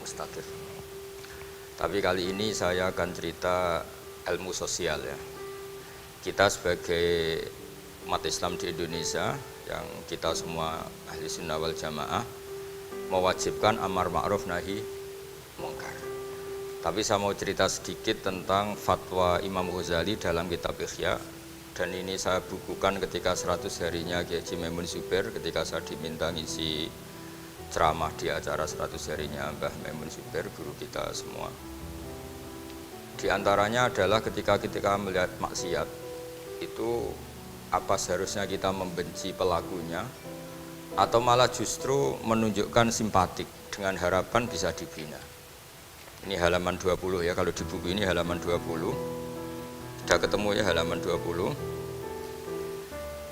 Mustaqif. Tapi kali ini saya akan cerita ilmu sosial ya. Kita sebagai umat Islam di Indonesia yang kita semua ahli sunnah wal jamaah mewajibkan amar ma'ruf nahi mungkar. Tapi saya mau cerita sedikit tentang fatwa Imam Ghazali dalam kitab Ihya, dan ini saya bukukan ketika 100 harinya Kiai Haji Maimun Zubair ketika saya diminta ngisi ceramah di acara 100 harinya Mbah Maimun Zubair, guru kita semua. Di antaranya adalah ketika melihat maksiat itu apa seharusnya kita membenci pelakunya atau malah justru menunjukkan simpatik dengan harapan bisa dibina. Ini halaman 20 ya, kalau di buku ini halaman 20. Sudah ketemu ya halaman 20.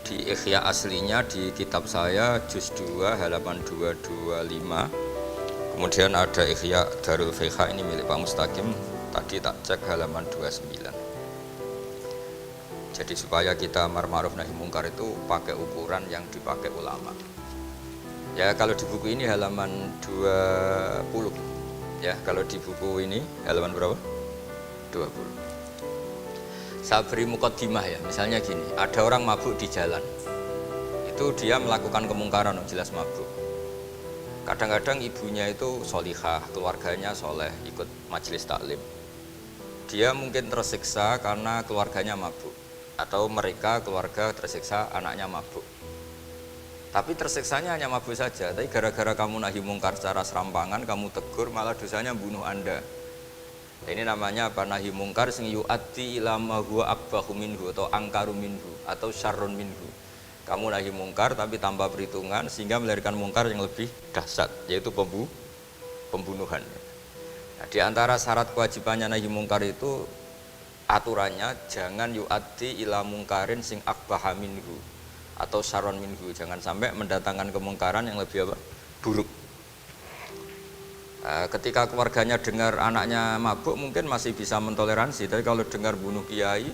Di Ihya aslinya di kitab saya juz 2 halaman 225. Kemudian ada Ihya Darul Fiqh ini milik Pak Mustaqim, tadi tak cek halaman 29. Jadi supaya kita amar ma'ruf nahi mungkar itu pakai ukuran yang dipakai ulama. Ya kalau di buku ini halaman 20. Ya kalau di buku ini halaman berapa? 20. Saya beri mukaddimah ya, misalnya gini, ada orang mabuk di jalan. Itu dia melakukan kemungkaran, jelas mabuk. Kadang-kadang ibunya itu solihah, keluarganya soleh, ikut majelis taklim. Dia mungkin tersiksa karena keluarganya mabuk, atau mereka keluarga tersiksa anaknya mabuk. Tapi tersiksanya hanya mabuk saja, tapi gara-gara kamu nahi mungkar secara serampangan, kamu tegur, malah dosanya bunuh Anda. Ini namanya apa? Nahi mungkar sing yu'addi ila ma huwa akbahu minhu atau angkaru minhu atau syarrun minhu. Kamu nahi mungkar tapi tanpa perhitungan sehingga melahirkan mungkar yang lebih dahsyat, yaitu pembunuhan. Nah, di antara syarat kewajibannya nahi mungkar itu aturannya jangan yu'addi ila mungkarin sing akbaha minhu atau syarrun minhu, jangan sampai mendatangkan kemungkaran yang lebih apa? Buruk. Ketika keluarganya dengar anaknya mabuk mungkin masih bisa mentoleransi, tapi kalau dengar bunuh kiai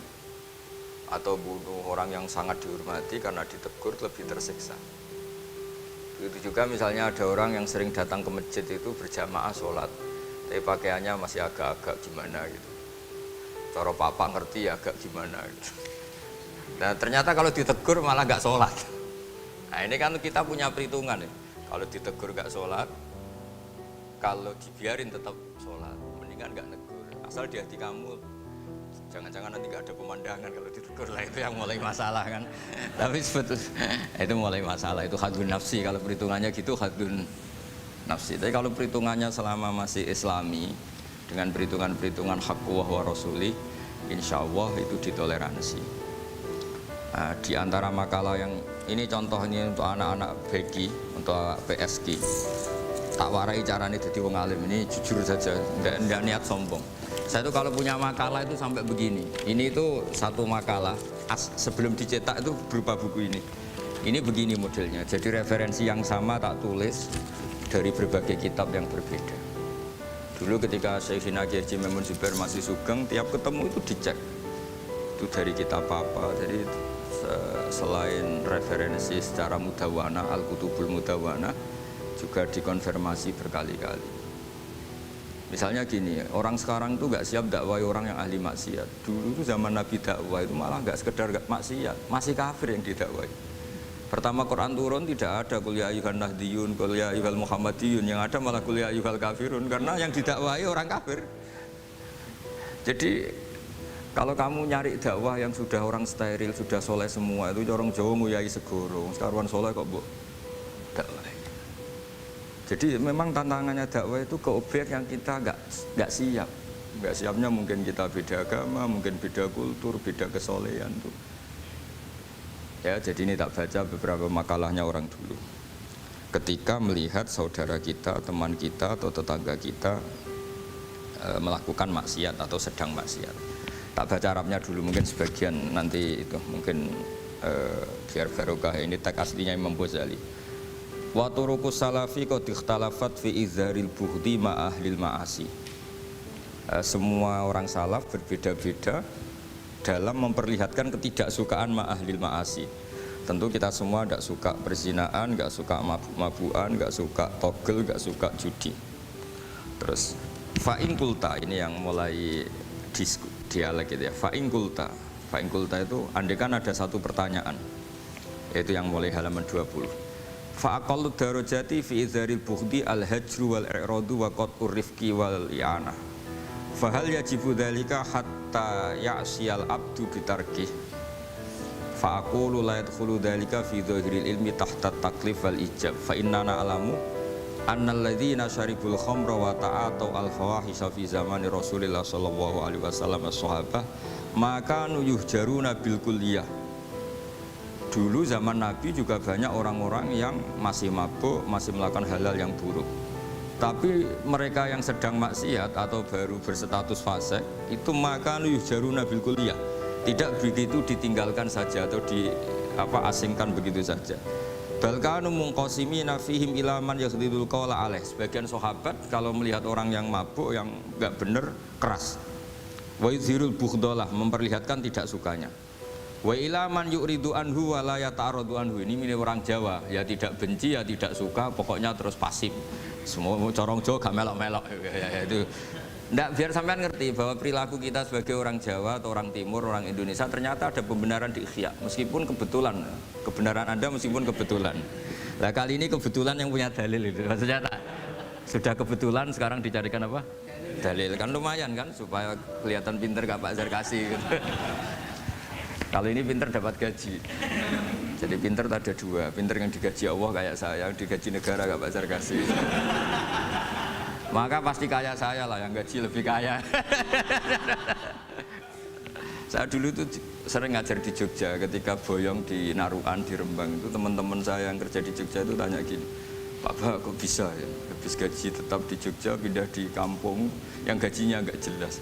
atau bunuh orang yang sangat dihormati karena ditegur lebih tersiksa. Begitu juga misalnya ada orang yang sering datang ke masjid itu berjamaah sholat, tapi pakaiannya masih agak-agak gimana gitu. Cara papa ngerti ya agak gimana gitu. Nah ternyata kalau ditegur malah gak sholat. Nah ini kan kita punya perhitungan ya. Kalau ditegur gak sholat, kalau dibiarin tetap sholat, mendingan gak negur. Asal di hati kamu, jangan-jangan nanti gak ada pemandangan kalau ditegur lah, itu yang mulai masalah kan. Tapi sebetulnya itu mulai masalah, itu hadun nafsi. Kalau perhitungannya gitu hadun nafsi. Tapi kalau perhitungannya selama masih islami, dengan perhitungan-perhitungan haqquh wa rasuli, insya Allah itu ditoleransi. Nah, di antara makalah yang ini contohnya untuk anak-anak BG, untuk PSG. Tak warai caranya jadi wong alim, ini jujur saja, enggak niat sombong. Saya itu kalau punya makalah itu sampai begini. Ini itu satu makalah sebelum dicetak itu berupa buku ini. Ini begini modelnya. Jadi referensi yang sama tak tulis dari berbagai kitab yang berbeda. Dulu ketika Syekhina Kiai Haji Maimun Zubair masih sugeng, tiap ketemu itu dicek. Itu dari kitab apa. Jadi selain referensi secara mudawana, Al-Kutubul Mudawana, juga dikonfirmasi berkali-kali. Misalnya gini, orang sekarang itu gak siap dakwai orang yang ahli maksiat. Dulu itu zaman Nabi dakwah itu malah gak sekedar gak maksiat, masih kafir yang didakwai. Pertama Quran turun tidak ada qul ya ayyuhan nahdiyun, qul ya ayyuhal muhammadiyun, yang ada malah qul ya ayyuhal kafirun, karena yang didakwai orang kafir. Jadi kalau kamu nyari dakwah yang sudah orang steril, sudah soleh semua, itu orang Jawa nguyai segoro, sekarang soleh kok bu dakwah. Jadi memang tantangannya dakwah itu ke objek yang kita nggak siap. Nggak siapnya mungkin kita beda agama, mungkin beda kultur, beda kesolehan tuh. Ya, jadi ini tak baca beberapa makalahnya orang dulu. Ketika melihat saudara kita, teman kita atau tetangga kita melakukan maksiat atau sedang maksiat. Tak baca Arabnya dulu, mungkin sebagian nanti itu mungkin biar barokah. Ini teks aslinya Imam Ghazali. Wa turuqus salafi qad ikhtalafat fi izharil bughdi ma ahlil ma'asi. Semua orang salaf berbeda-beda dalam memperlihatkan ketidaksukaan ma ahlil ma'asi. Tentu kita semua tidak suka perzinaan, nggak suka mabuk-mabukan, nggak suka togel, nggak suka judi. Terus fa'in kulta, ini yang mulai dialek gitu ya. Fa'in kulta itu andaikan ada satu pertanyaan, yaitu yang mulai halaman 20. Fa'aqallu darajati fi idharil bukhdi al-hajru wal i'radu wa qat'ur rifqi wal i'anah. Fahal yajibu dhalika hatta ya'siyal abdu bitarkih. Fa'aqulu la yadkhulu dhalika fi dhahiril ilmi tahta taklif wal ijab. Fa innana alamu annal ladzina syaribul khamra wa ta'atau al-fawahisha fi zamani Rasulillah sallallahu alaihi wasallam as-sahabah maka yuhjaruna bil kulliyah. Dulu zaman Nabi juga banyak orang-orang yang masih mabuk, masih melakukan halal yang buruk. Tapi mereka yang sedang maksiat atau baru berstatus fasik itu maka yuhjaruna bil kulliyah. Tidak begitu ditinggalkan saja atau asingkan begitu saja. Balkanu mungqasimina fihim ilaman yakhdidul qawla alaih. Sebagian sahabat kalau melihat orang yang mabuk, yang enggak benar, keras. Wa yuzhirul bughdalah, memperlihatkan tidak sukanya. Wa ilaman yu'ridu anhu wa la yata'arradu anhu. Ini milik orang Jawa, ya tidak benci, ya tidak suka, pokoknya terus pasif. Semua corong Jawa gak melok-melok ya, itu. Nggak, biar sampean ngerti bahwa perilaku kita sebagai orang Jawa atau orang Timur, orang Indonesia ternyata ada pembenaran di ikhya, meskipun kebetulan, kebenaran Anda meskipun kebetulan. Nah kali ini kebetulan yang punya dalil itu, maksudnya tak, sudah kebetulan sekarang dicarikan apa? Dalil, kan lumayan kan, supaya kelihatan pinter gak Pak Zarkasi gitu. Kalau ini pinter dapat gaji. Jadi pinter ada dua, pinter yang digaji Allah kayak saya, yang digaji negara gak Pak Zarkasi. Maka pasti kaya saya lah, yang gaji lebih kaya. Saya dulu tuh sering ngajar di Jogja, ketika boyong di Narukan, di Rembang itu teman-teman saya yang kerja di Jogja itu tanya gini, Pak kok bisa ya, habis gaji tetap di Jogja, pindah di kampung yang gajinya agak jelas.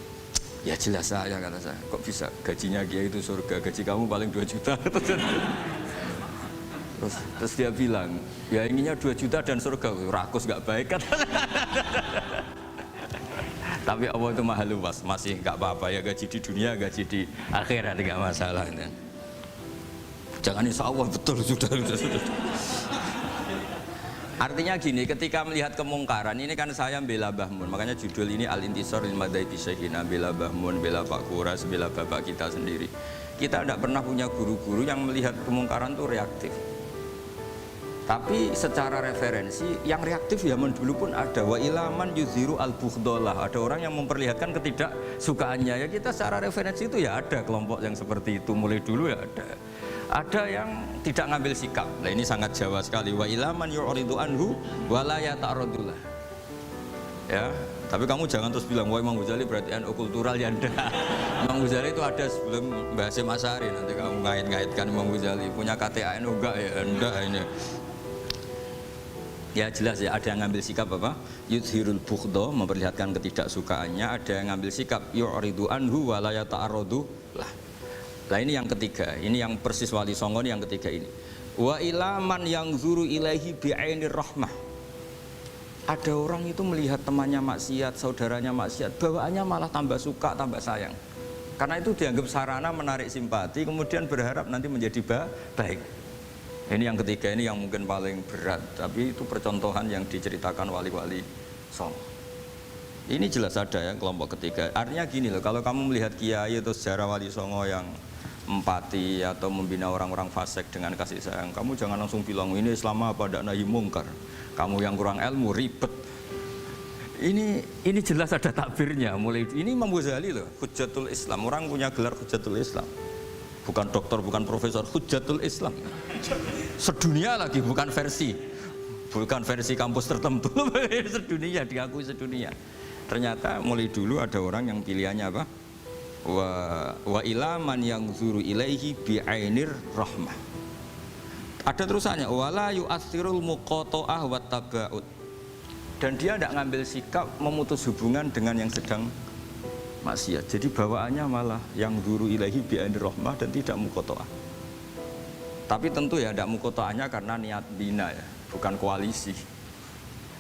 Ya jelas saya, kata saya, kok bisa, gajinya Kiai itu surga, gaji kamu paling 2 juta. Terus dia bilang, ya inginnya 2 juta dan surga, rakus gak baik kan. Tapi Allah itu maha luas, masih gak apa-apa ya, gaji di dunia, gaji di akhirat gak masalah. Jangan insya Allah betul, sudah. Artinya gini, ketika melihat kemungkaran, ini kan saya bela Mbah Mun, makanya judul ini Al-Intisar lil Madhhabi Syekhina, bela Mbah Mun, bela Pak Kuras, bela bapak kita sendiri. Kita tidak pernah punya guru-guru yang melihat kemungkaran itu reaktif. Tapi secara referensi yang reaktif ya dulu pun ada. Wa ilaman yuziru al-bughdalah, ada orang yang memperlihatkan ketidaksukaannya. Ya kita secara referensi itu ya ada kelompok yang seperti itu, mulai dulu ya ada. Ada yang tidak ngambil sikap. Nah ini sangat Jawa sekali. Wa ilaman yu'ridu anhu wa la yata'arradulah. Ya, tapi kamu jangan terus bilang wah Imam Ghazali berarti NU kultural ya enggak. Imam Ghazali itu ada sebelum Mbah Hasyim Asy'ari, nanti kamu ngait-ngaitkan Imam Ghazali punya KTA NU enggak ya, enggak ini. Ya jelas ya, ada yang ngambil sikap apa? Yudhirul bughda, memperlihatkan ketidaksukaannya. Ada yang ngambil sikap yu'ridu anhu wa la yata'arradu lah. Nah ini yang ketiga, ini yang persis Wali Songo ini yang ketiga ini. Wa ilaman yang zuru ilaihi bi'ainir rahmah. Ada orang itu melihat temannya maksiat, saudaranya maksiat, bawaannya malah tambah suka, tambah sayang. Karena itu dianggap sarana menarik simpati, kemudian berharap nanti menjadi baik. Ini yang ketiga, ini yang mungkin paling berat, tapi itu percontohan yang diceritakan wali-wali Songo. Ini jelas ada ya kelompok ketiga. Artinya gini loh, kalau kamu melihat kiai atau sejarah Wali Songo yang empati atau membina orang-orang fasik dengan kasih sayang, kamu jangan langsung bilang ini Islam apa tidak nahi mungkar. Kamu yang kurang ilmu ribet. Ini jelas ada takbirnya. Mulai ini Imam Ghazali loh, Hujjatul Islam. Orang punya gelar Hujjatul Islam. Bukan dokter, bukan profesor, Hujjatul Islam. Sedunia lagi, bukan versi kampus tertentu. Sedunia, diakui sedunia. Ternyata mulai dulu ada orang yang pilihannya apa? Wa ilaman yang zuru ilaihi bi'ainir rahmah. Ada terusannya, wala yu'athirul muqata'ah wa taba'ud. Dan dia tidak ngambil sikap memutus hubungan dengan yang sedang maksiat. Jadi bawaannya malah yang zuru ilaihi bi'ainir rahmah dan tidak muqata'ah. Tapi tentu ya tidak muqata'ahnya karena niat bina ya, bukan koalisi.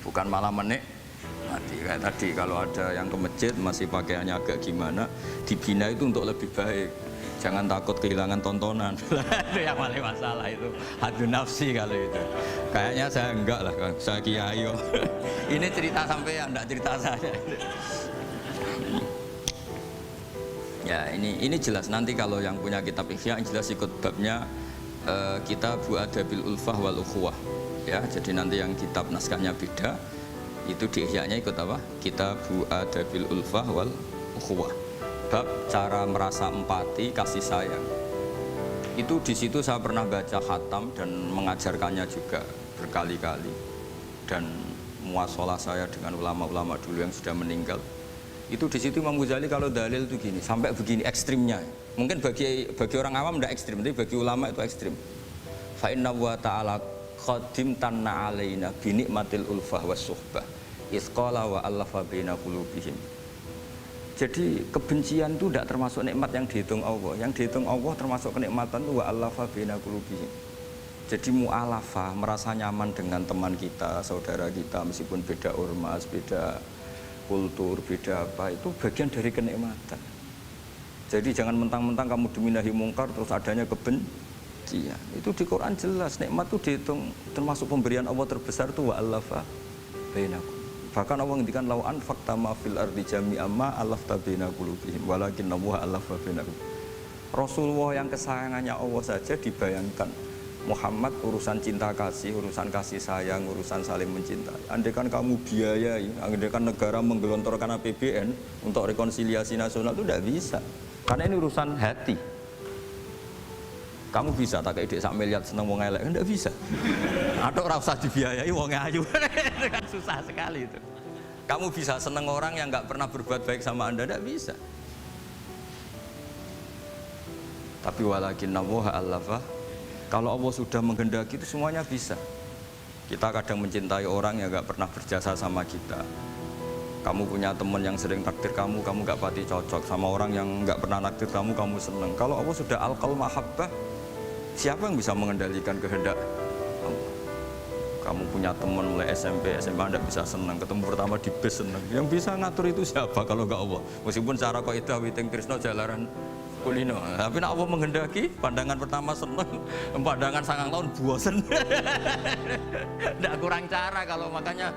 Bukan malah mati kayak tadi, kalau ada yang ke masjid masih pakaiannya agak gimana, dibina itu untuk lebih baik. Jangan takut kehilangan tontonan. Itu yang paling masalah itu. Hadu nafsi kalau itu. Kayaknya saya enggak lah, Kang. Saya kiai. Ini cerita sampai enggak cerita saya. Ya, ini jelas nanti kalau yang punya kitab Ihya jelas ikut babnya Kitabu Adabil Ulfah wal Ukhuwah. Ya, jadi nanti yang kitab naskahnya beda itu di Ihya-nya ikut apa? Kitabu Adabil Ulfah wal Ukhuwah. Bab cara merasa empati, kasih sayang. Itu di situ saya pernah baca khatam dan mengajarkannya juga berkali-kali. Dan muasalah saya dengan ulama-ulama dulu yang sudah meninggal. Itu di situ Imam Ghazali kalau dalil itu gini, sampai begini ekstrimnya. Mungkin bagi orang awam tidak ekstrim, tapi bagi ulama itu ekstrim. Fa inna wa ta'ala qadim tanna alaina bi nikmatil ulfah was suhbah. Isqala wa allafa baina qulubihim. Jadi kebencian itu tidak termasuk nikmat yang dihitung Allah. Yang dihitung Allah termasuk kenikmatan itu wa allafa baina qulubihim. Jadi mu'alafa, merasa nyaman dengan teman kita, saudara kita meskipun beda ormas, beda kultur, beda apa, itu bagian dari kenikmatan. Jadi jangan mentang-mentang kamu demi nahi mungkar terus adanya kebencian. Itu di Quran jelas, nikmat itu dihitung termasuk pemberian Allah terbesar itu wa allafa bainakum. Bahkan Allah ngendikan lau anfaqta ma fil ardi jami'an ma alafta baina qulubihim walakin Allah alafa bainakum. Rasulullah yang kesayangannya Allah saja dibayangkan Muhammad urusan cinta kasih, urusan kasih sayang, urusan saling mencintai. Andaikan kamu biayai, andaikan negara menggelontorkan APBN untuk rekonsiliasi nasional itu tidak bisa. Karena ini urusan hati. Kamu bisa tak kayak ide sak miliar seneng wong elek, enggak bisa. Atau ora usah dibiayai wong ayu. Itu kan susah sekali itu. Kamu bisa seneng orang yang nggak pernah berbuat baik sama Anda, enggak bisa. Tapi walakin Allah allafa. Kalau Allah sudah menghendaki itu semuanya bisa. Kita kadang mencintai orang yang nggak pernah berjasa sama kita. Kamu punya teman yang sering takdir kamu nggak pati cocok sama orang yang nggak pernah naktir kamu seneng. Kalau Allah sudah alqal mahabbah, siapa yang bisa mengendalikan kehendak Allah? Kamu punya teman mulai SMP, SMA tidak bisa senang, ketemu pertama di bis senang. Yang bisa ngatur itu siapa kalau nggak Allah? Meskipun cara kok itu witing Trisno jalaran kulino, tapi nak Allah menghendaki, pandangan pertama senang, pandangan 9 tahun bosen. Tidak kurang cara kalau makanya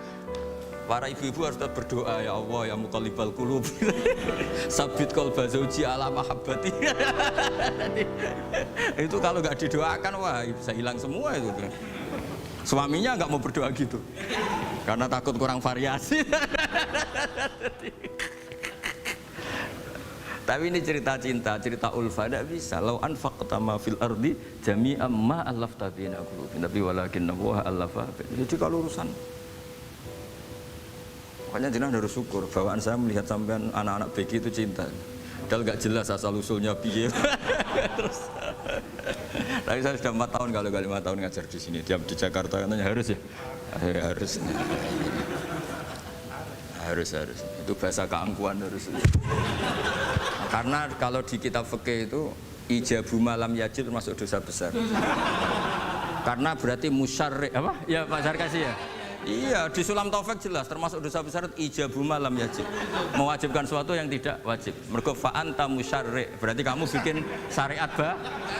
para ibu-ibu harus tetap berdoa, ya Allah ya muqallibal qulub sabit qalba zauji ala mahabbati. Itu kalau nggak didoakan wah bisa hilang semua itu. Suaminya nggak mau berdoa gitu karena takut kurang variasi. Tapi ini cerita cinta, cerita ulfa tidak bisa. Lau anfaqta ma fil ardi jami'an ma allafta baina qulubihim tapi walakin Allah allafa. Jadi kalau urusan makanya jenengan harus syukur, bawaan saya melihat sampean anak-anak BG itu cinta. Padahal nggak jelas asal usulnya piye. Terus, tapi saya sudah 4 tahun kalau 5 tahun ngajar di sini. Tiap di Jakarta katanya harus ya, harus. Itu bahasa keangkuhan harus. Karena kalau di kitab fikih itu ijabu malam yajib termasuk dosa besar. Karena berarti musyarrik apa? Ya Pak Sarkasi ya. Iya, di Sulam Taufik jelas termasuk dosa besar ijabu malam yajib. Mewajibkan sesuatu yang tidak wajib. Mergo fa anta musyarri', berarti kamu bikin syariat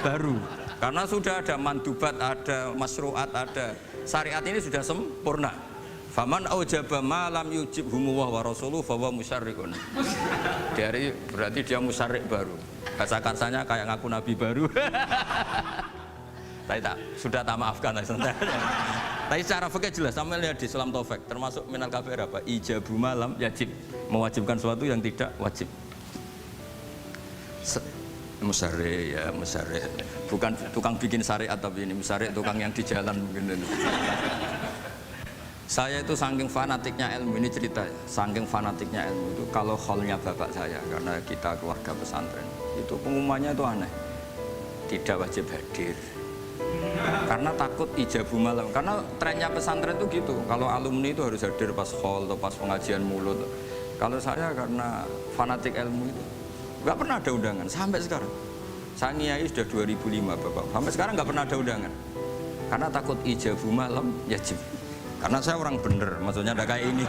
baru. Karena sudah ada mandubat, ada masru'at, ada syariat ini sudah sempurna. Faman aujaba ma lam yujibhu wa rasuluhu fa huwa musyarri'un. Dari berarti dia musyarri' baru. Bahasa kasarnya kayak ngaku nabi baru. Sudah tak maafkan lah sebentar. Tapi secara fikih jelas, sama lihat di Sulam Taufik termasuk minal kabair apa? Ijabu malam yajib, mewajibkan sesuatu yang tidak wajib. Musyarri ya musyarri, bukan tukang bikin syariat tapi ini musyarri tukang yang di jalan mungkin. Saya itu saking fanatiknya ilmu, ini cerita ya, saking fanatiknya ilmu itu kalau hallnya bapak saya karena kita keluarga pesantren itu pengumumannya itu aneh, tidak wajib hadir. Karena takut ijabu malam, karena trennya pesantren itu gitu, kalau alumni itu harus hadir pas hall atau pas pengajian mulut. Kalau saya karena fanatik ilmu itu nggak pernah ada undangan sampai sekarang. Saya ngiyai sudah 2005 bapak, sampai sekarang nggak pernah ada undangan karena takut ijabu malam yajib. Karena saya orang bener, maksudnya ada kayak ini.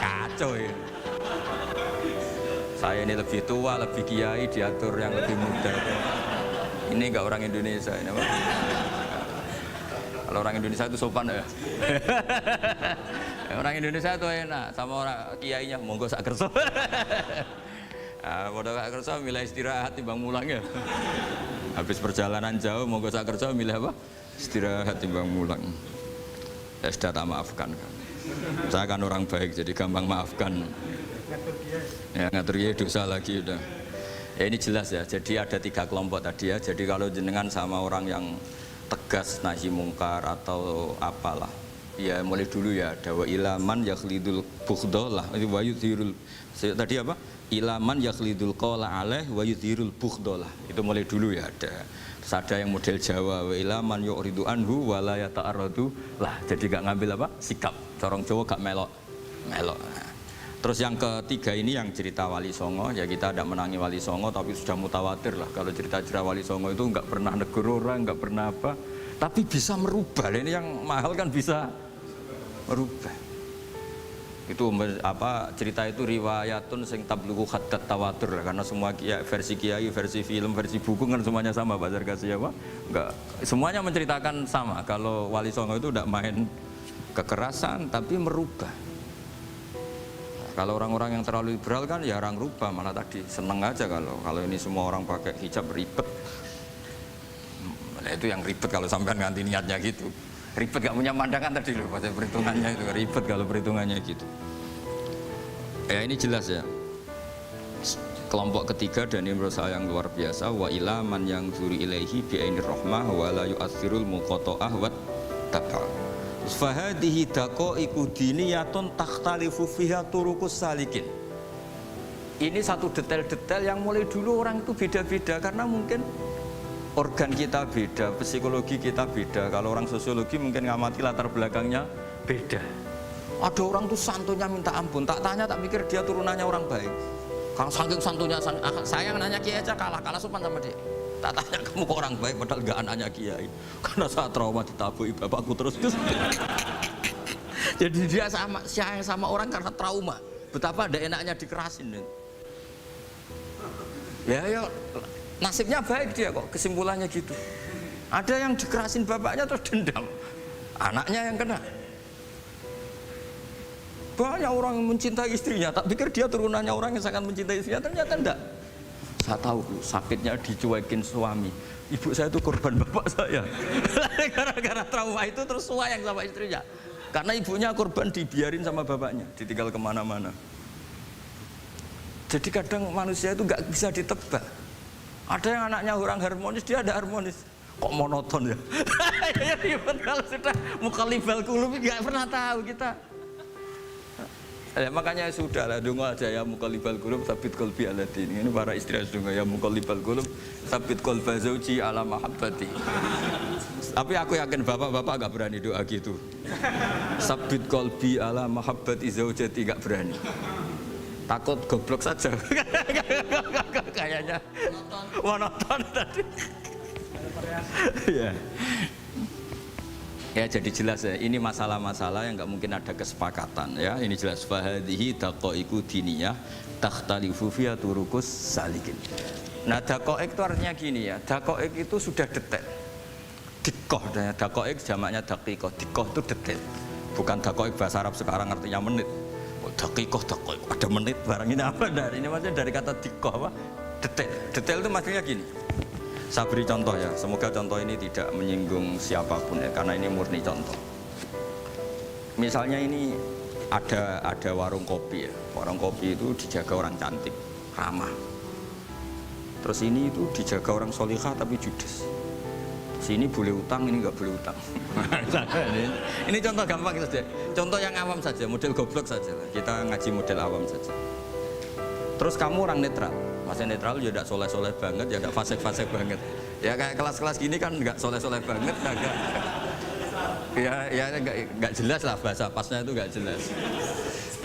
Kacau ya. Saya ini lebih tua, lebih kiai, diatur yang lebih muda. Ini enggak orang Indonesia ini, Pak. Kalau orang Indonesia itu sopan ya. Orang Indonesia itu enak, sama orang kiainya monggo sak kerso. Pada sak kerso milih istirahat timbang mulang ya. Habis perjalanan jauh monggo sak kerso milih apa? Istirahat timbang mulang. Ya sudah tak maafkan kan. Saya kan orang baik jadi gampang maafkan. Ya ngatur dia dosa lagi udah. Ya ini jelas ya. Jadi ada 3 kelompok tadi ya. Jadi kalau jenengan sama orang yang tegas nahi mungkar atau apalah, ya mulai dulu ya. Ada wa ilaman yakhlidul bughdalah. Itu wa yudhirul. Tadi apa? Ilaman yakhlidul qala alaih wa yudhirul bughdalah. Itu mulai dulu ya ada. Terus ada yang model Jawa wa ilaman yu'ridu anhu wa la yata'arradu lah. Jadi gak ngambil apa? Sikap. Corong Jawa gak melok. Terus yang ketiga ini yang cerita Wali Songo, ya kita tidak menangi Wali Songo tapi sudah mutawatir lah kalau cerita-cerita Wali Songo itu nggak pernah negur orang, nggak pernah apa, tapi bisa merubah. Ini yang mahal kan bisa merubah. Itu apa cerita itu riwayatun sing tablughu hatta tawatur lah, karena semua versi kiai, versi film, versi buku kan semuanya sama. Bazar kasih apa? Enggak, semuanya menceritakan sama. Kalau Wali Songo itu tidak main kekerasan tapi merubah. Kalau orang-orang yang terlalu liberal kan ya orang rubah, malah tadi seneng aja kalau ini semua orang pakai hijab ribet. Nah, itu yang ribet kalau sampean ganti niatnya gitu. Ribet gak punya pandangan tadi loh pada perhitungannya itu, ribet kalau perhitungannya gitu. Ya ini jelas ya. Kelompok ketiga dan ini menurut saya yang luar biasa, wa ila man yang zuri ilaihi bi ainir rahmah wa la yu'athirul muqata'ah wa taba'. Fahadihi daqaiqu diniyatun takhtalifu fiha turuqus salikin. Ini satu detail-detail yang mulai dulu orang itu beda-beda karena mungkin organ kita beda, psikologi kita beda. Kalau orang sosiologi mungkin ngamati latar belakangnya beda. Ada orang tuh santunya minta ampun, tak tanya tak pikir dia turunannya orang baik. Kalau saking santunya saya nanya kiai aja kalah sopan sama dia. Tak tanya kamu kok orang baik padahal gak anaknya kiai, karena saat trauma ditabui bapakku terus. Jadi dia sayang sama orang karena trauma. Betapa ada enaknya dikerasin. Ya nasibnya baik dia kok, kesimpulannya gitu. Ada yang dikerasin bapaknya terus dendam, anaknya yang kena. Banyak orang yang mencintai istrinya, tak pikir dia turunannya orang yang sangat mencintai istrinya, ternyata enggak. Saya tahu sakitnya dicuekin suami. Ibu saya itu korban bapak saya. Gara-gara trauma itu terus sayang sama istrinya. Karena ibunya korban dibiarin sama bapaknya, ditinggal kemana-mana. Jadi kadang manusia itu nggak bisa ditebak. Ada yang anaknya orang harmonis, dia ada harmonis. Kok monoton ya? Kalau sudah mukallibal qulub nggak pernah tahu kita. Ya, makanya sudah lah donga aja ya mukallibal qulub sabit qalbi ala din. Ini para istri donga ya mukallibal qulub sabit qalba zauji ala mahabbati. Tapi aku yakin bapak-bapak gak berani doa gitu. Sabit qalbi ala mahabbati zaujati gak berani. Takut goblok saja. Kayaknya monoton tadi. Ya. Ya jadi jelas ya, ini masalah-masalah yang nggak mungkin ada kesepakatan ya. Ini jelas fahadihi daqaiqu diniyah takhtalifu fiha turuqus salikin. Nah daqaiq itu artinya gini ya, daqaiq itu sudah detail. Dikoh, daqaiq jamaknya daqiqah, dikoh itu detail. Bukan daqaiq bahasa Arab sekarang artinya menit. Oh, daqiqah, ada menit barang ini apa dari ini maksudnya dari kata dikoh apa? Detail. Detail itu maksudnya gini. Saya beri contoh ya, semoga contoh ini tidak menyinggung siapapun ya, karena ini murni contoh. Misalnya ini ada warung kopi ya, warung kopi itu dijaga orang cantik, ramah. Terus ini itu dijaga orang solihah tapi judes. Sini boleh utang, ini nggak boleh utang. Ini contoh gampang saja, contoh yang awam saja, model goblok saja. Kita ngaji model awam saja. Terus kamu orang netral, maksudnya netral ya tidak soleh-soleh banget, ya tidak fasik-fasik banget. Ya kayak kelas-kelas gini kan nggak soleh-soleh banget, agak ya nggak jelas lah bahasa pasnya itu nggak jelas.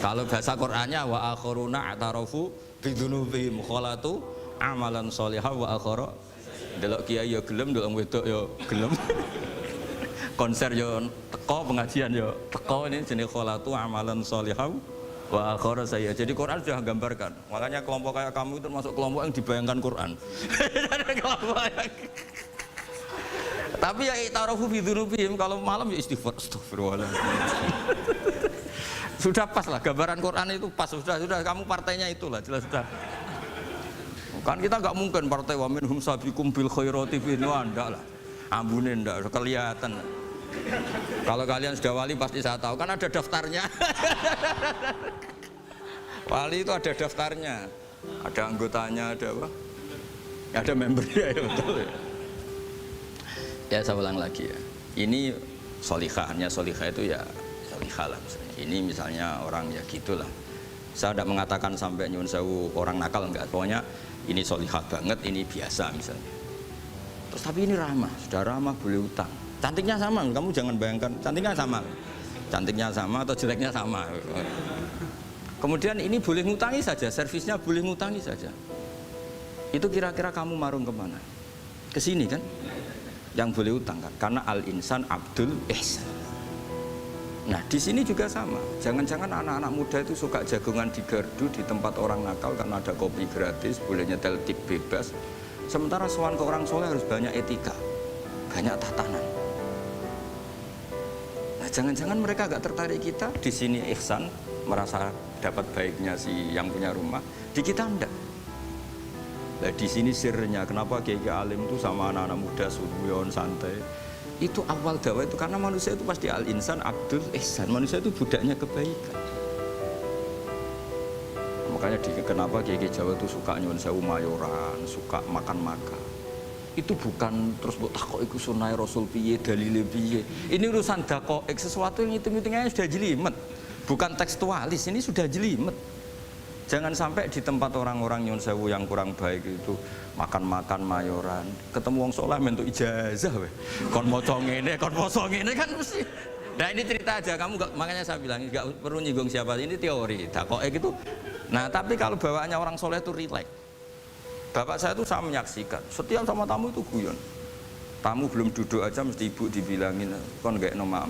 Kalau bahasa Qur'annya wa akharuna atarafu bidunubihim khalatu amalan sholihah wa akhara. Delok kiai ya gelem, delok wedok ya gelem. Konser ya teko, pengajian ya teko, ini jenis khalatu amalan sholihah Wa akhara saya. Jadi Quran sudah gambarkan. Makanya kelompok kayak kamu itu termasuk kelompok yang dibayangkan Quran. Tapi ya ta'arufu bi dzunubihim, kalau malam ya istighfar, astagfirullahaladzim. Sudah pas lah gambaran Quran itu pas, sudah kamu partainya itulah jelas sudah. Kan kita nggak mungkin partai wa minhum sabiqum bil khairati fi ndak lah. Ambune ndak kelihatan. Kalau kalian sudah wali pasti saya tahu kan ada daftarnya. Wali itu ada daftarnya, ada anggotanya, ada apa? Ada membernya ya betul ya. Ya saya ulang lagi ya. Ini solihahnya solihah itu ya solihah lah misalnya. Ini misalnya orang ya gitulah. Saya tidak mengatakan sampai nyun sewu orang nakal enggak. Pokoknya ini solihah banget, ini biasa misalnya. Terus tapi ini ramah, sudah ramah boleh utang. Cantiknya sama, kamu jangan bayangkan cantiknya sama. Cantiknya sama atau jeleknya sama. Kemudian ini boleh ngutangi saja, servisnya boleh ngutangi saja. Itu kira-kira kamu marung kemana? Ke sini kan? Yang boleh utang kan? Karena al-insan abdul ihsan. Nah di sini juga sama. Jangan-jangan anak-anak muda itu suka jagongan di gardu di tempat orang nakal karena ada kopi gratis, boleh nyetel tip bebas. Sementara sowan ke orang soleh harus banyak etika, banyak tatanan. Nah jangan-jangan mereka agak tertarik kita di sini ihsan, merasa dapat baiknya si yang punya rumah, di kita enggak. Nah di sini sirnya kenapa kiai alim itu sama anak-anak muda subuyon santai. Itu awal dakwah itu karena manusia itu pasti al-insan abdul ihsan, manusia itu budaknya kebaikan. Makanya kenapa kiai Jawa itu suka nyuwun sewu mayoran, suka makan-makan. Itu bukan terus buat takok iku sunai rasul piye dalile piye. Ini urusan dakoek, sesuatu yang hitung-hitungannya sudah jelimet. Bukan tekstualis, ini sudah jelimet. Jangan sampai di tempat orang-orang nyuwun sewu yang kurang baik itu makan-makan mayoran, ketemu wong saleh mentuk ijazah weh. Kon maca ngene, kon poso ngene kan mesti. Nah ini cerita aja, kamu gak, makanya saya bilang nggak perlu nyinggung siapa, ini teori dakoek itu. Nah tapi kalau bawaannya orang soleh itu rileks. Bapak saya itu saya menyaksikan setiap sama tamu itu guyon. Tamu belum duduk aja mesti ibu dibilangin kon gak nomam.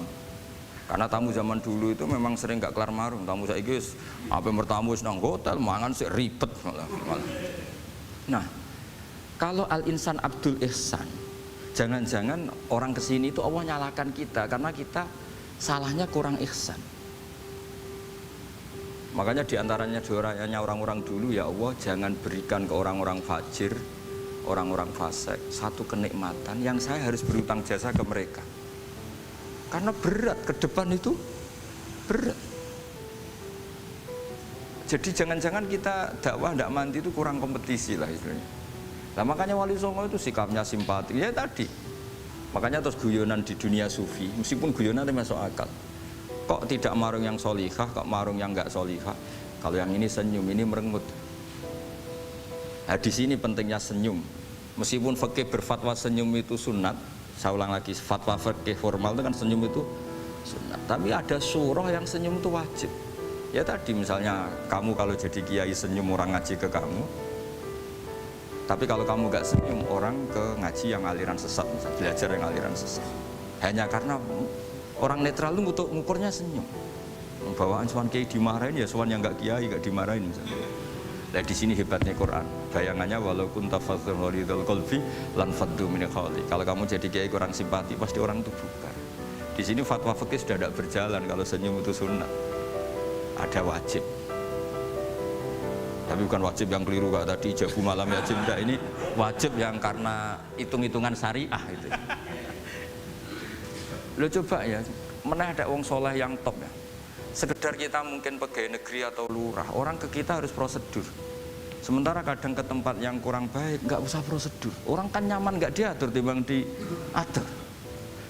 Karena tamu zaman dulu itu memang sering gak kelar marung. Tamu saya guys, apa bertamu nang hotel mangan sih ribet malah. Nah kalau al-insan abdul ihsan, jangan-jangan orang kesini itu Allah nyalakan kita karena kita salahnya kurang ihsan. Makanya diantaranya doanya orang-orang dulu, ya Allah jangan berikan ke orang-orang fajir, orang-orang fasik satu kenikmatan yang saya harus berutang jasa ke mereka. Karena berat, ke depan itu berat. Jadi jangan-jangan kita dakwah tidak mandi itu kurang kompetisi lah istilahnya. Nah makanya Wali Songo itu sikapnya simpatik, ya tadi. Makanya terus guyonan di dunia sufi, meskipun guyonan itu masuk akal. Kok tidak marung yang solihah, kok marung yang enggak solihah? Kalau yang ini senyum, ini merengut. Nah di sini pentingnya senyum. Meskipun fikih berfatwa senyum itu sunat, saya ulang lagi, fatwa fikih formal itu kan senyum itu sunat. Tapi ada surah yang senyum itu wajib. Ya tadi misalnya kamu kalau jadi kiai senyum orang ngaji ke kamu. Tapi kalau kamu nggak senyum orang ke ngaji yang aliran sesat, misalnya belajar yang aliran sesat. Hanya karena orang netral itu ngukurnya senyum. Bawaan suan kiai dimarahin ya suan yang nggak kiai nggak dimarahin misalnya. Nah di sini hebatnya Quran. Bayangannya walaupun tafadzul ghalidul qalbi lan faddu min khawli. Kalau kamu jadi kiai kurang simpati pasti orang itu bubar. Di sini fatwa fikih sudah tidak berjalan kalau senyum itu sunnah. Ada wajib. Tapi bukan wajib yang keliru kak tadi jabu malam ya cinta, ini wajib yang karena hitung-hitungan syariah itu. Lo coba ya, mana ada wong soleh yang top ya. Sekedar kita mungkin pegawai negeri atau lurah, orang ke kita harus prosedur. Sementara kadang ke tempat yang kurang baik nggak usah prosedur. Orang kan nyaman nggak diatur timbang diatur.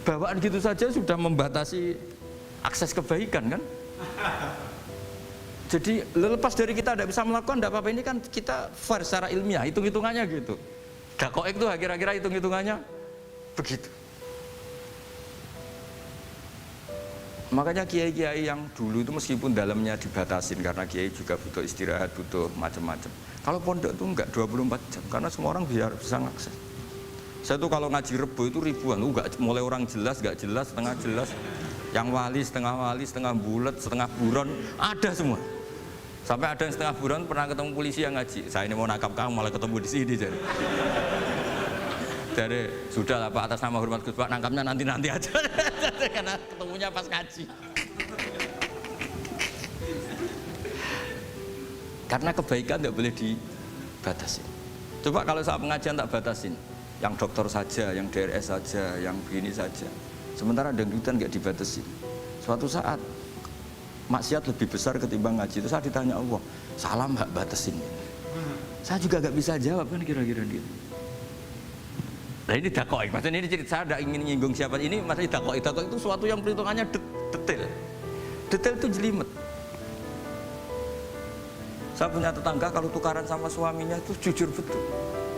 Bawaan gitu saja sudah membatasi akses kebaikan kan. Jadi lepas dari kita tidak bisa melakukan tidak apa-apa, ini kan kita fair secara ilmiah, hitung-hitungannya gitu. Dakoek itu kira-kira hitung-hitungannya begitu. Makanya kiai-kiai yang dulu itu meskipun dalamnya dibatasin karena kiai juga butuh istirahat, butuh macam-macam. Kalau pondok itu enggak 24 jam karena semua orang bisa ngakses. Saya tuh kalau ngaji Rebo itu ribuan, enggak mulai orang jelas, enggak jelas, setengah jelas, yang wali, setengah bulat, setengah buron, ada semua. Sampai ada yang setengah bulan pernah ketemu polisi yang ngaji. Saya ini mau nangkap kamu malah ketemu di sini jadi. Jadi sudah lah Pak, atas nama hormat Gus Pak, nangkapnya nanti aja. Karena ketemunya pas ngaji. Karena kebaikan tidak boleh dibatasi. Coba kalau saat pengajian tak batasin, yang dokter saja, yang DRS saja, yang begini saja. Sementara dangdutan nggak dibatasin. Suatu saat maksiat lebih besar ketimbang ngaji. Itu saya ditanya Allah, salam nggak batasin? Saya juga nggak bisa jawab kan kira-kira gitu. Nah ini dakwah, maksudnya ini cerita saya tidak ingin nyinggung siapa ini, maksudnya dakwah itu suatu yang perhitungannya detail itu jelimet. Saya punya tetangga kalau tukaran sama suaminya itu jujur betul.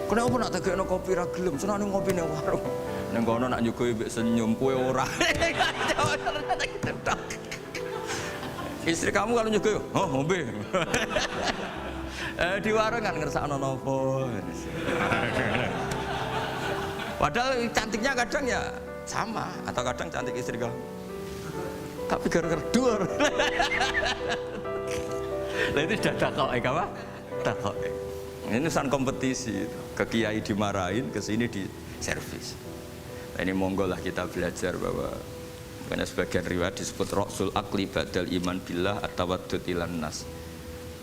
Kenapa nak tegakno kopi ra gelem, senane ngopi ning warung. Ning kono nak nyugoi mbek senyum kowe ora. Istri kamu kalau nyugoi, oh ngombe. Di warung kan ngersakno nopo. Padahal cantiknya kadang ya sama, atau kadang cantik istri kamu. Tapi gara-gara dur. Nah itu sudah dakwah, apa? Dakwah. Ini urusan kompetisi, ke kiai dimarahin, ke sini di servis. Nah, ini monggo lah kita belajar bahwa karena sebagian riwayat disebut Rasul Akli Badal Iman Billah At-Tawaddud Ilan Nas.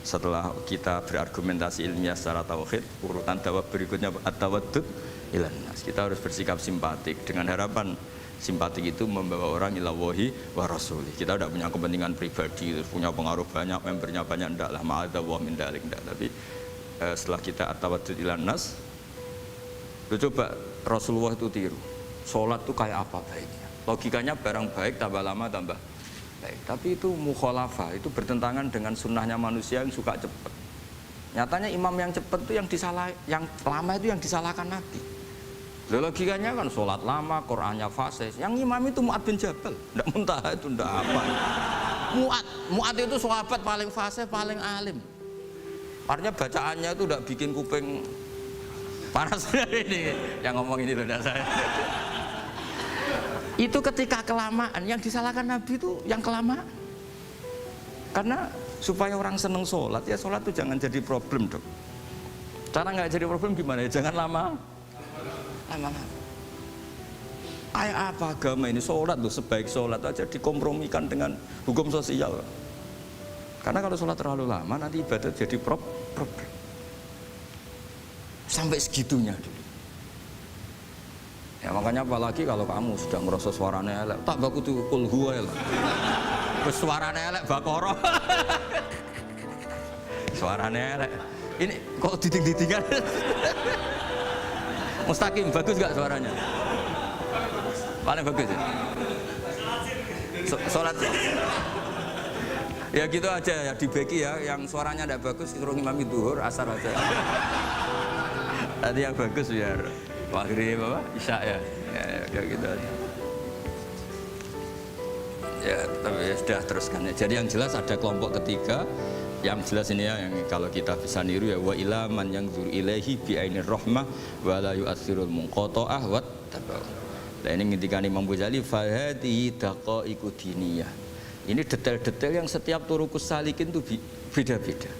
Setelah kita berargumentasi ilmiah secara tauhid, urutan dakwah berikutnya At-Tawaddud Ilan Nas. Kita harus bersikap simpatik dengan harapan simpatik itu membawa orang ilawahi wa rasulih. Kita tidak punya kepentingan pribadi, punya pengaruh banyak, membernya banyak, enggak lah, ma'adallah min dalik, enggak. Tapi setelah kita at-tawaddud ilan nas, coba Rasulullah itu tiru. Sholat itu kayak apa baiknya? Logikanya barang baik tambah lama tambah baik. Tapi itu mukhalafah, itu bertentangan dengan sunnahnya manusia yang suka cepat. Nyatanya imam yang cepat itu yang lama itu yang disalahkan Nabi. Logikanya kan sholat lama, Qur'annya fasih. Yang imam itu Mu'ad bin Jabal, tidak Muntaha itu tidak apa. Mu'ad itu sahabat paling fasih, paling alim. Artinya bacaannya itu tidak bikin kuping panas. Ini yang ngomong ini loh, tidak saya. Itu ketika kelamaan, yang disalahkan Nabi itu yang kelamaan. Karena supaya orang seneng sholat, ya sholat itu jangan jadi problem dong. Cara nggak jadi problem gimana ya? Jangan lama. Kayak apa agama ini? Sholat tuh sebaik sholat aja dikompromikan dengan hukum sosial. Karena kalau sholat terlalu lama nanti ibadah jadi problem. Sampai segitunya dulu. Ya makanya apalagi kalau kamu sudah ngerasa suaranya elek, tak baku tuh kul huwa elek. Terus suaranya elek Baqarah. Suaranya elek. Ini kok diting-ditingan. Mustaqim, bagus gak suaranya? Paling bagus ya? Sholat ya gitu aja ya, dibagi ya, yang suaranya tidak bagus suruh ngimami duhur, asar aja. Tadi yang bagus biar maghrib apa? Isya ya gitu aja. Ya tapi ya sudah teruskan ya. Jadi yang jelas ada kelompok ketiga. Yang jelas ini ya, yang kalau kita bisa niru ya, wa ila man yang zur ilaihi bi ainir rahmah wa la yu'athirul munqata'ah wa tabau. Nah ini ngendikane Imam Ghazali fa hadhihi daqaiqu diniyah. Ini detail-detail yang setiap turukus salikin itu beda-beda.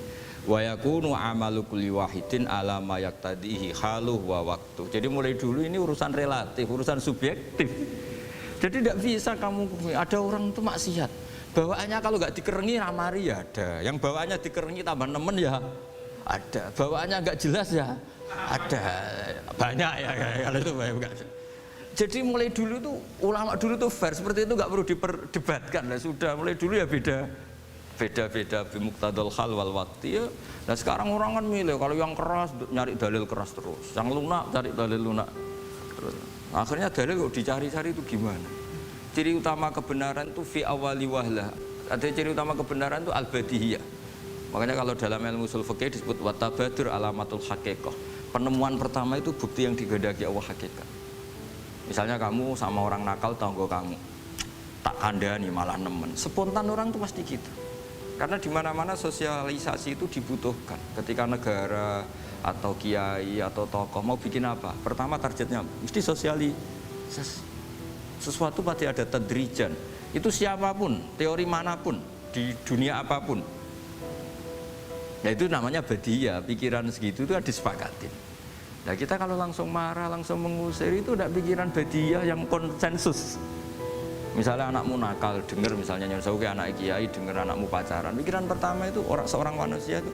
Wa yakunu amalu kulli wahidin ala ma yaqtadihi haluhu wa waqtu. Jadi mulai dulu ini urusan relatif, urusan subjektif. Jadi tidak bisa kamu, ada orang itu maksiat, bawaannya kalau nggak dikerengi ramari ya ada, yang bawaannya dikerengi tambah nemen ya ada, bawaannya nggak jelas ya ada, banyak ya kalau itu banyak. Jadi mulai dulu tuh ulama dulu tuh fair seperti itu, nggak perlu diperdebatkan lah, sudah mulai dulu ya beda bimuqtadal hal wal waqti ya. Nah sekarang orang kan milih, kalau yang keras nyari dalil keras terus, yang lunak cari dalil lunak terus. Akhirnya dalil kok dicari-cari itu gimana? Ciri utama kebenaran itu fi awali wahlah. Ada ciri utama kebenaran itu al-badihiyah. Makanya kalau dalam ilmu ushul fikih disebut watabadur alamatul haqiqah. Penemuan pertama itu bukti yang digandaki Allah hakikat. Misalnya kamu sama orang nakal tanggo kamu, tak kandani malah nemen. Spontan orang itu pasti gitu. Karena di mana-mana sosialisasi itu dibutuhkan. Ketika negara atau kiai atau tokoh mau bikin apa, pertama targetnya mesti sosialisasi. Sesuatu pasti ada tadrijan. Itu siapapun, teori manapun, di dunia apapun. Nah itu namanya badiah, pikiran segitu itu disepakatin. Nah kita kalau langsung marah, langsung mengusir itu udah pikiran badiah yang konsensus. Misalnya anakmu nakal, dengar misalnya Nyon Sewu anak kiai, dengar anakmu pacaran, pikiran pertama itu seorang manusia itu